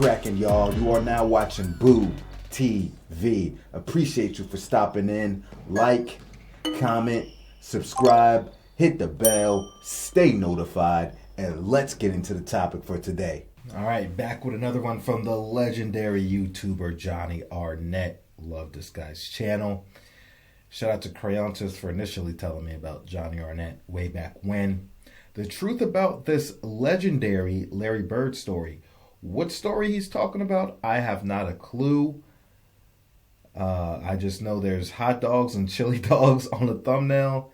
cracking, y'all? You are now watching Boo TV. Appreciate you for stopping in. Like, comment, subscribe, hit the bell, stay notified, and let's get into the topic for today. All right, back with another one from the legendary YouTuber Johnny Arnett. Love this guy's channel. Shout out to Crayontas for initially telling me about Johnny Arnett way back when. The truth about this legendary Larry Bird story. What story he's talking about, I have not a clue. I just know there's hot dogs and chili dogs on the thumbnail.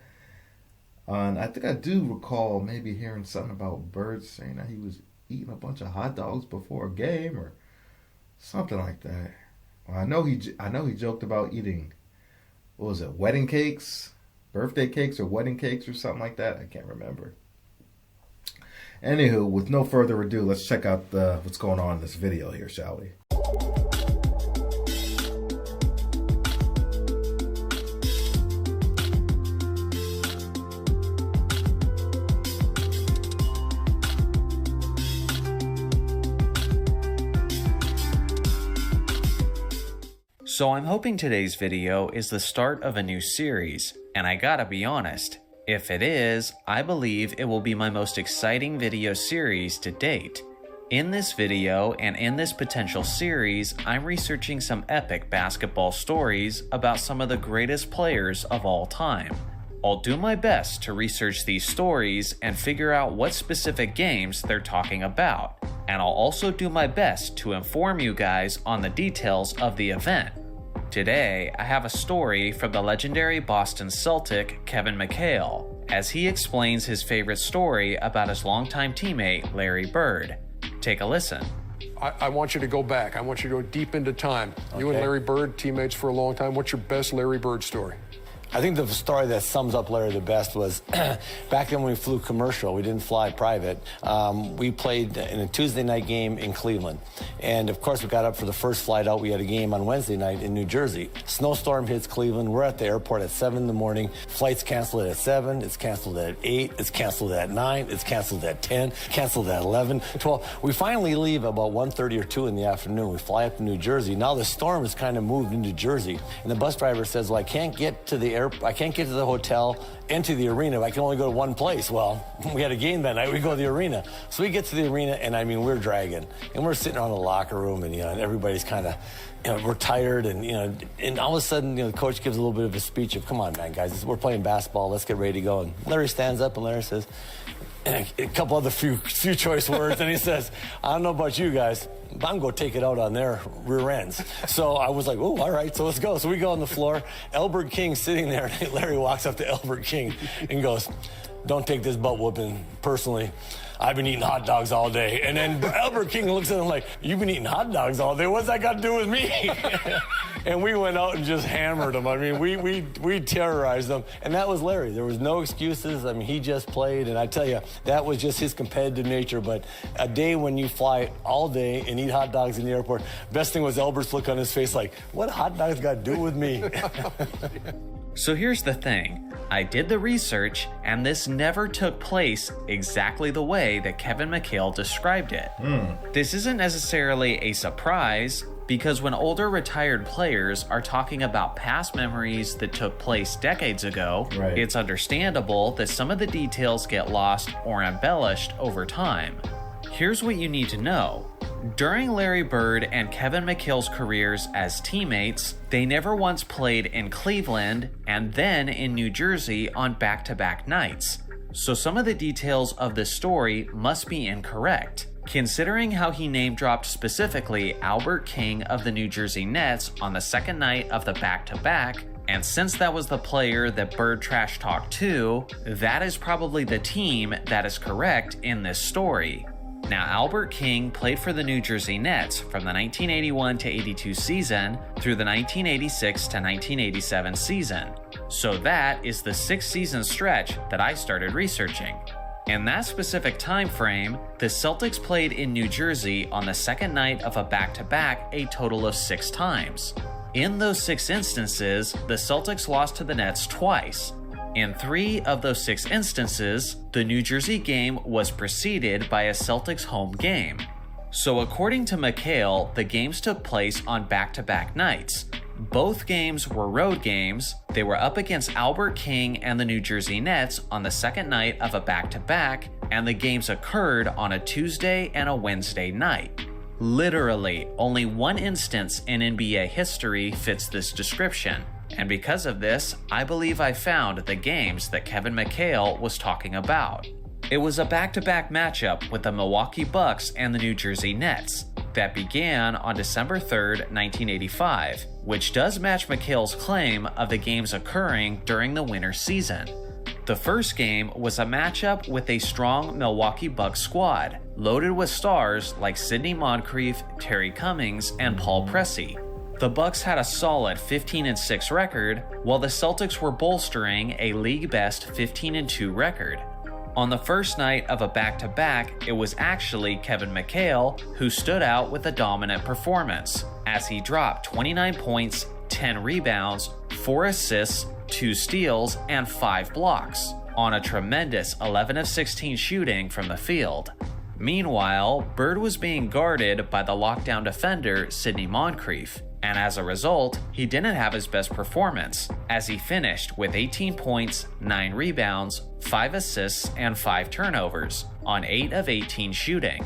And I think I do recall maybe hearing something about Bird saying that he was eating a bunch of hot dogs before a game or something like that. Well, I know he joked about eating, what was it, wedding cakes, birthday cakes or wedding cakes or something like that. I can't remember. Anywho, with no further ado, let's check out what's going on in this video here, shall we? So I'm hoping today's video is the start of a new series, and I gotta be honest, if it is, I believe it will be my most exciting video series to date. In this video and in this potential series, I'm researching some epic basketball stories about some of the greatest players of all time. I'll do my best to research these stories and figure out what specific games they're talking about, and I'll also do my best to inform you guys on the details of the event. Today, I have a story from the legendary Boston Celtic Kevin McHale, as he explains his favorite story about his longtime teammate Larry Bird. Take a listen. I want you to go back. I want you to go deep into time. Okay. You and Larry Bird, teammates for a long time. What's your best Larry Bird story? I think the story that sums up Larry the best was back then when we flew commercial, we didn't fly private. We played in a Tuesday night game in Cleveland. And of course, we got up for the first flight out. We had a game on Wednesday night in New Jersey. Snowstorm hits Cleveland. We're at the airport at 7 in the morning. Flight's canceled at 7. It's canceled at 8. It's canceled at 9. It's canceled at 10. Canceled at 11, 12. We finally leave about 1:30 or 2 in the afternoon. We fly up to New Jersey. Now the storm has kind of moved into Jersey. And the bus driver says, well, I can't get to the hotel and to the arena. I can only go to one place. Well, we had a game that night. We go to the arena. So we get to the arena, and I mean, we're dragging. And we're sitting around the locker room, and, and everybody's kind of, we're tired. And, and all of a sudden, the coach gives a little bit of a speech of, come on, man, guys, we're playing basketball. Let's get ready to go. And Larry stands up, and Larry says, a couple other few choice words, and he says, I don't know about you guys, but I'm going to take it out on their rear ends. So I was like, oh, all right, so let's go. So we go on the floor. Albert King sitting there, and Larry walks up to Albert King and goes, don't take this butt whooping personally. I've been eating hot dogs all day. And then Albert King looks at him like, you've been eating hot dogs all day? What's that got to do with me? And we went out and just hammered him. I mean, we terrorized him. And that was Larry. There was no excuses. I mean, he just played. And I tell you, that was just his competitive nature. But a day when you fly all day and eat hot dogs in the airport, best thing was Albert's look on his face like, what hot dogs got to do with me? So here's the thing. I did the research, and this never took place exactly the way that Kevin McHale described it. This isn't necessarily a surprise, because when older retired players are talking about past memories that took place decades ago, It's understandable that some of the details get lost or embellished over time. Here's what you need to know. During Larry Bird and Kevin McHale's careers as teammates, they never once played in Cleveland and then in New Jersey on back-to-back nights. So some of the details of this story must be incorrect, considering how he name-dropped specifically Albert King of the New Jersey Nets on the second night of the back-to-back, and since that was the player that Bird trash talked to, that is probably the team that is correct in this story. Now, Albert King played for the New Jersey Nets from the 1981 to 82 season through the 1986 to 1987 season. So that is the 6-season stretch that I started researching. In that specific time frame, the Celtics played in New Jersey on the second night of a back-to-back a total of 6 times. In those 6 instances, the Celtics lost to the Nets twice. In 3 of those 6 instances, the New Jersey game was preceded by a Celtics home game. So according to McHale, the games took place on back-to-back nights. Both games were road games. They were up against Albert King and the New Jersey Nets on the second night of a back-to-back, and the games occurred on a Tuesday and a Wednesday night. Literally, only one instance in NBA history fits this description. And because of this, I believe I found the games that Kevin McHale was talking about. It was a back-to-back matchup with the Milwaukee Bucks and the New Jersey Nets that began on December 3rd, 1985, which does match McHale's claim of the games occurring during the winter season. The first game was a matchup with a strong Milwaukee Bucks squad, loaded with stars like Sidney Moncrief, Terry Cummings, and Paul Pressey. The Bucks had a solid 15-6 record, while the Celtics were bolstering a league-best 15-2 record. On the first night of a back-to-back, it was actually Kevin McHale who stood out with a dominant performance, as he dropped 29 points, 10 rebounds, 4 assists, 2 steals, and 5 blocks, on a tremendous 11 of 16 shooting from the field. Meanwhile, Bird was being guarded by the lockdown defender Sidney Moncrief, and as a result, he didn't have his best performance, as he finished with 18 points, 9 rebounds, 5 assists, and 5 turnovers, on 8 of 18 shooting.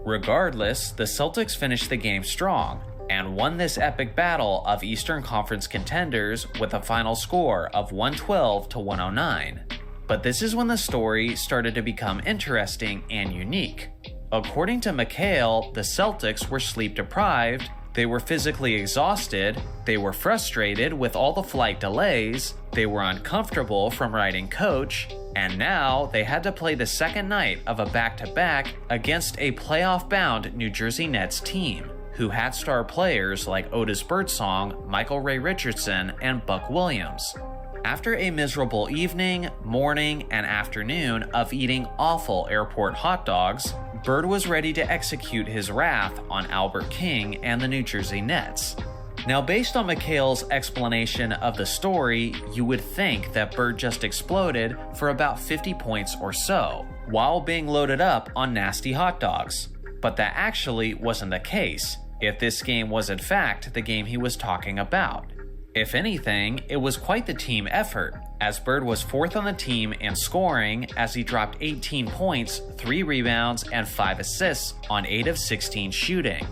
Regardless, the Celtics finished the game strong, and won this epic battle of Eastern Conference contenders with a final score of 112-109. But this is when the story started to become interesting and unique. According to McHale, the Celtics were sleep-deprived, they were physically exhausted, they were frustrated with all the flight delays, they were uncomfortable from riding coach, and now they had to play the second night of a back-to-back against a playoff-bound New Jersey Nets team, who had star players like Otis Birdsong, Michael Ray Richardson, and Buck Williams. After a miserable evening, morning, and afternoon of eating awful airport hot dogs, Bird was ready to execute his wrath on Albert King and the New Jersey Nets. Now, based on McHale's explanation of the story, you would think that Bird just exploded for about 50 points or so, while being loaded up on nasty hot dogs. But that actually wasn't the case, if this game was in fact the game he was talking about. If anything, it was quite the team effort, as Bird was fourth on the team in scoring as he dropped 18 points, 3 rebounds, and 5 assists on 8 of 16 shooting.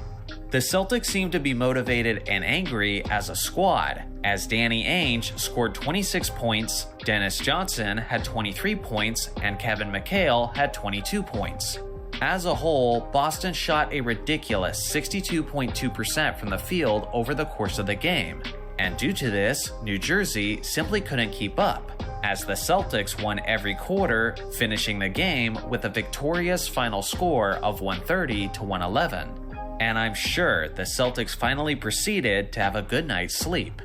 The Celtics seemed to be motivated and angry as a squad, as Danny Ainge scored 26 points, Dennis Johnson had 23 points, and Kevin McHale had 22 points. As a whole, Boston shot a ridiculous 62.2% from the field over the course of the game. And due to this, New Jersey simply couldn't keep up, as the Celtics won every quarter, finishing the game with a victorious final score of 130-111. And I'm sure the Celtics finally proceeded to have a good night's sleep.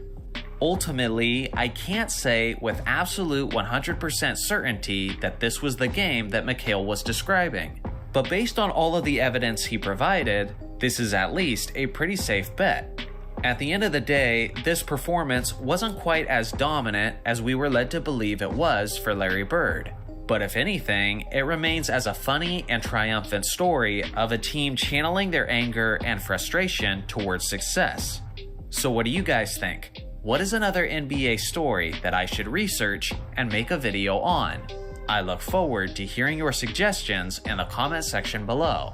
Ultimately, I can't say with absolute 100% certainty that this was the game that McHale was describing, but based on all of the evidence he provided, this is at least a pretty safe bet. At the end of the day, this performance wasn't quite as dominant as we were led to believe it was for Larry Bird. But if anything, it remains as a funny and triumphant story of a team channeling their anger and frustration towards success. So what do you guys think? What is another NBA story that I should research and make a video on? I look forward to hearing your suggestions in the comment section below.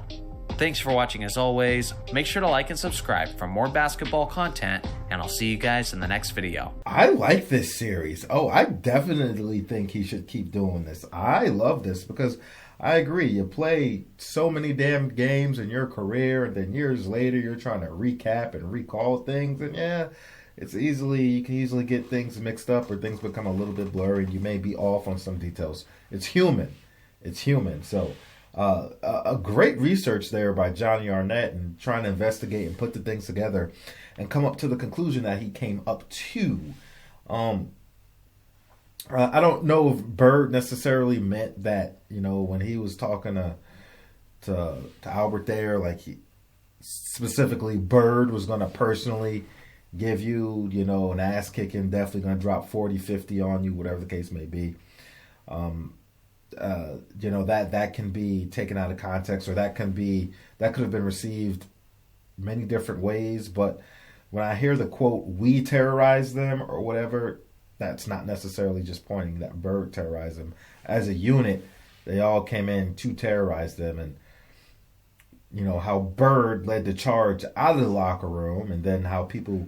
Thanks for watching as always. Make sure to like and subscribe for more basketball content, and I'll see you guys in the next video. I like this series. Oh, I definitely think he should keep doing this. I love this because I agree. You play so many damn games in your career, and then years later you're trying to recap and recall things, and yeah, you can easily get things mixed up or things become a little bit blurry. You may be off on some details. It's human. So a great research there by Johnny Arnett and trying to investigate and put the things together and come up to the conclusion that he came up to. I don't know if Bird necessarily meant that, when he was talking to Albert there, like he specifically Bird was going to personally give you, an ass kicking, definitely going to drop 40, 50 on you, whatever the case may be. that can be taken out of context, or that could have been received many different ways. But when I hear the quote, "we terrorize them" or whatever, that's not necessarily just pointing that Bird terrorized them. As a unit, they all came in to terrorize them. And how Bird led the charge out of the locker room, and then how people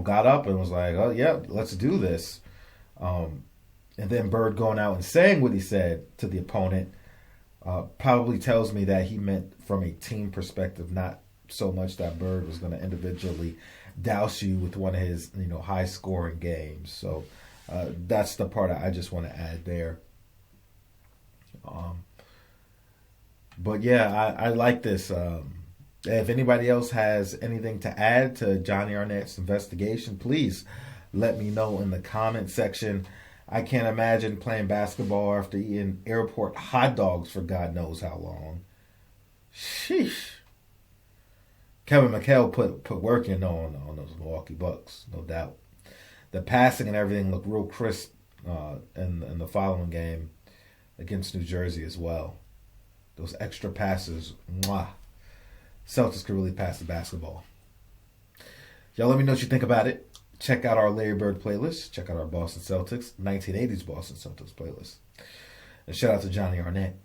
got up and was like, "Oh yeah, let's do this." And then Bird going out and saying what he said to the opponent probably tells me that he meant from a team perspective, not so much that Bird was going to individually douse you with one of his high scoring games. So that's the part I just want to add there. But yeah, I like this. If anybody else has anything to add to Johnny Arnett's investigation, please let me know in the comment section. I can't imagine playing basketball after eating airport hot dogs for God knows how long. Sheesh. Kevin McHale put work in on those Milwaukee Bucks, no doubt. The passing and everything looked real crisp in the following game against New Jersey as well. Those extra passes, mwah. Celtics could really pass the basketball. Y'all let me know what you think about it. Check out our Larry Bird playlist. Check out our Boston Celtics, 1980s Boston Celtics playlist. And shout out to Johnny Arnett.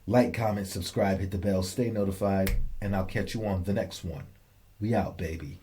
Like, comment, subscribe, hit the bell, stay notified, and I'll catch you on the next one. We out, baby.